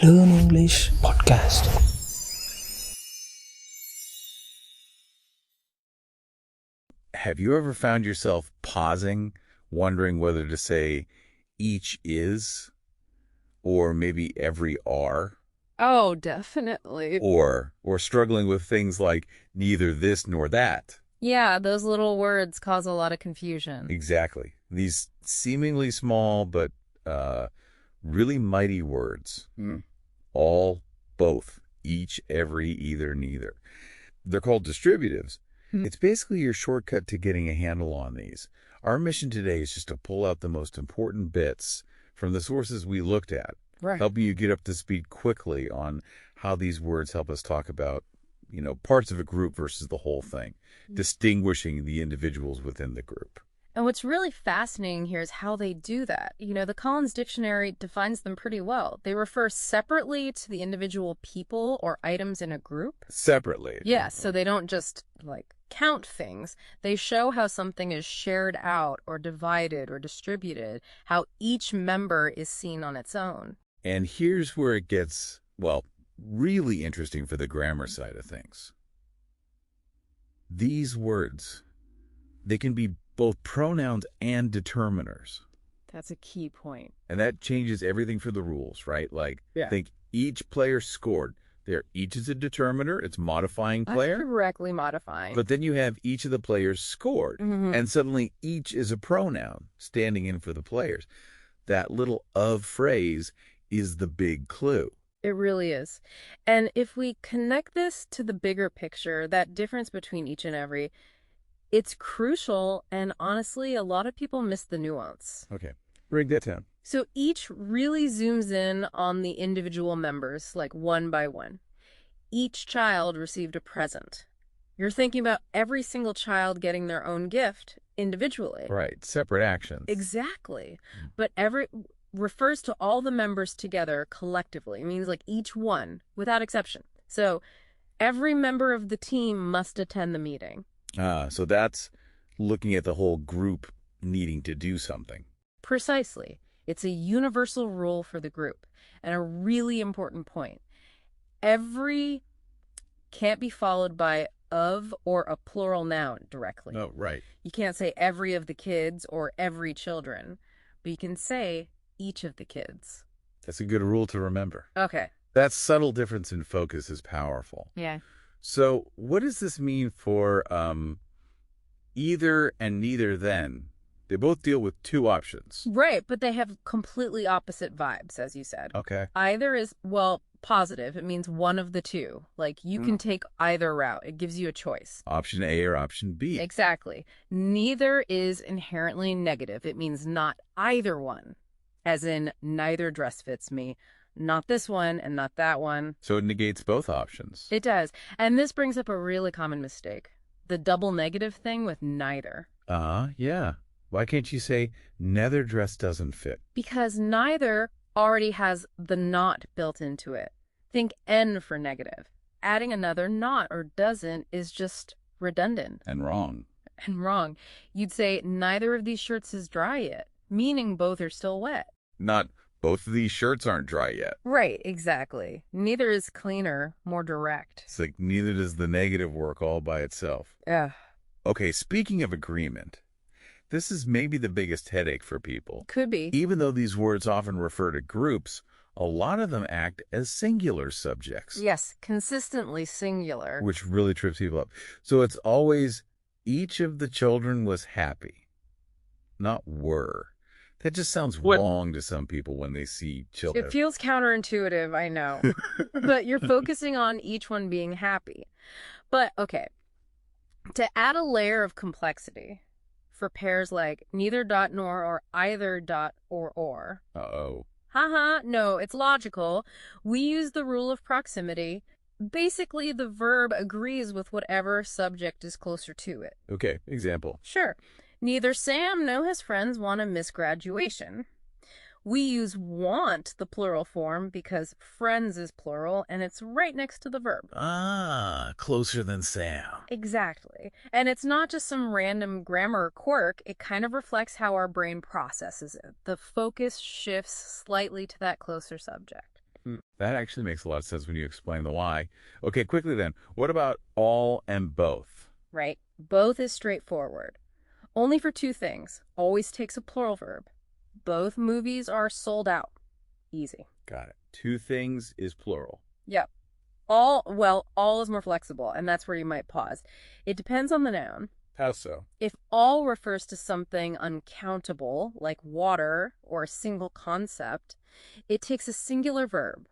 Learn English Podcast. Have you ever found yourself pausing, wondering whether to say each is, or maybe every are, Oh, definitely. or struggling with things like neither this nor that? Yeah, those little words cause a lot of confusion. Exactly. These seemingly small but really mighty words. All, both, each, every, either, neither. They're called distributives. It's basically your shortcut to getting a handle on these. Our mission today is just to pull out the most important bits from the sources we looked at, helping you get up to speed quickly on how these words help us talk about, parts of a group versus the whole thing, distinguishing the individuals within the group. And what's really fascinating here is how they do that. The Collins Dictionary defines them pretty well. They refer separately to the individual people or items in a group. Separately. Yeah, so they don't just, count things. They show how something is shared out or divided or distributed, how each member is seen on its own. And here's where it gets, really interesting for the grammar side of things. These words, they can be both pronouns and determiners. That's a key point. And that changes everything for the rules, right? Think each player scored. There, each is a determiner. It's modifying player. Correctly modifying. But then you have each of the players scored. And suddenly each is a pronoun standing in for the players. That little of phrase is the big clue. It really is. And if we connect this to the bigger picture, that difference between each and every, it's crucial, and honestly, a lot of people miss the nuance. Okay, break that down. So each really zooms in on the individual members, one by one. Each child received a present. You're thinking about every single child getting their own gift individually. Right, separate actions. Exactly. But every refers to all the members together collectively. It means each one, without exception. So every member of the team must attend the meeting. So that's looking at the whole group needing to do something. Precisely. It's a universal rule for the group, and a really important point. Every can't be followed by of or a plural noun directly. Oh, right. You can't say every of the kids or every children, but you can say each of the kids. That's a good rule to remember. Okay. That subtle difference in focus is powerful. Yeah. So what does this mean for either and neither then? They both deal with two options. Right, but they have completely opposite vibes, as you said. Okay. Either is, positive. It means one of the two. You can take either route. It gives you a choice. Option A or option B. Exactly. Neither is inherently negative. It means not either one. As in, neither dress fits me. Not this one and not that one. So it negates both options. It does. And this brings up a really common mistake. The double negative thing with neither. Yeah. Why can't you say neither dress doesn't fit? Because neither already has the not built into it. Think N for negative. Adding another not or doesn't is just redundant. And wrong. And wrong. You'd say neither of these shirts is dry yet, meaning both are still wet. Not both of these shirts aren't dry yet. Right, exactly. Neither is cleaner, more direct. It's neither does the negative work all by itself. Yeah. Okay, speaking of agreement, this is maybe the biggest headache for people. Could be. Even though these words often refer to groups, a lot of them act as singular subjects. Yes, consistently singular. Which really trips people up. So it's always, each of the children was happy, not were. That just sounds wrong to some people when they see children. It feels counterintuitive, I know. But you're focusing on each one being happy. But, okay, to add a layer of complexity for pairs like neither dot nor or either dot or. Uh-oh. No, it's logical. We use the rule of proximity. Basically, the verb agrees with whatever subject is closer to it. Okay, example. Sure. Neither Sam nor his friends want to miss graduation. We use want, the plural form, because friends is plural, and it's right next to the verb. Closer than Sam. Exactly. And it's not just some random grammar quirk. It kind of reflects how our brain processes it. The focus shifts slightly to that closer subject. That actually makes a lot of sense when you explain the why. Okay, quickly then. What about all and both? Right? Both is straightforward. Only for two things. Always takes a plural verb. Both movies are sold out. Easy. Got it. Two things is plural. Yep. All is more flexible, and that's where you might pause. It depends on the noun. How so? If all refers to something uncountable, like water or a single concept, it takes a singular verb.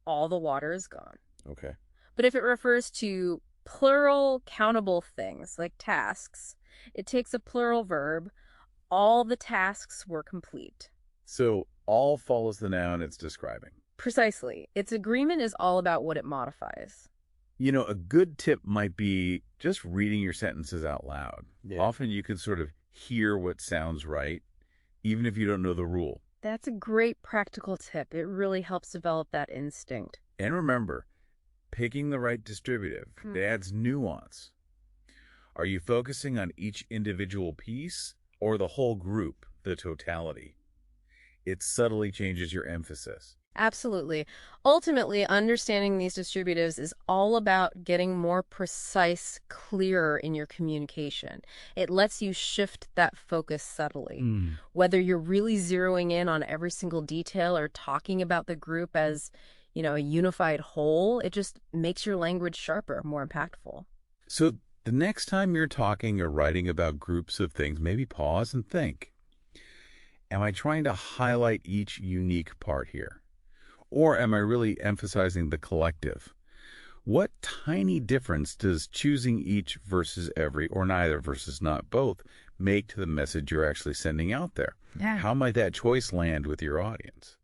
All the water is gone. Okay. But if it refers to plural countable things, like tasks, it takes a plural verb. All the tasks were complete. So all follows the noun it's describing. Precisely. Its agreement is all about what it modifies. A good tip might be just reading your sentences out loud. Yeah. Often you can sort of hear what sounds right, even if you don't know the rule. That's a great practical tip. It really helps develop that instinct. And remember, picking the right distributive, it adds nuance. Are you focusing on each individual piece or the whole group, the totality? It subtly changes your emphasis. Absolutely. Ultimately, understanding these distributives is all about getting more precise, clearer in your communication. It lets you shift that focus subtly. Whether you're really zeroing in on every single detail or talking about the group as, a unified whole, it just makes your language sharper, more impactful. So the next time you're talking or writing about groups of things, maybe pause and think. Am I trying to highlight each unique part here? Or am I really emphasizing the collective? What tiny difference does choosing each versus every, or neither versus not both, make to the message you're actually sending out there? Yeah. How might that choice land with your audience?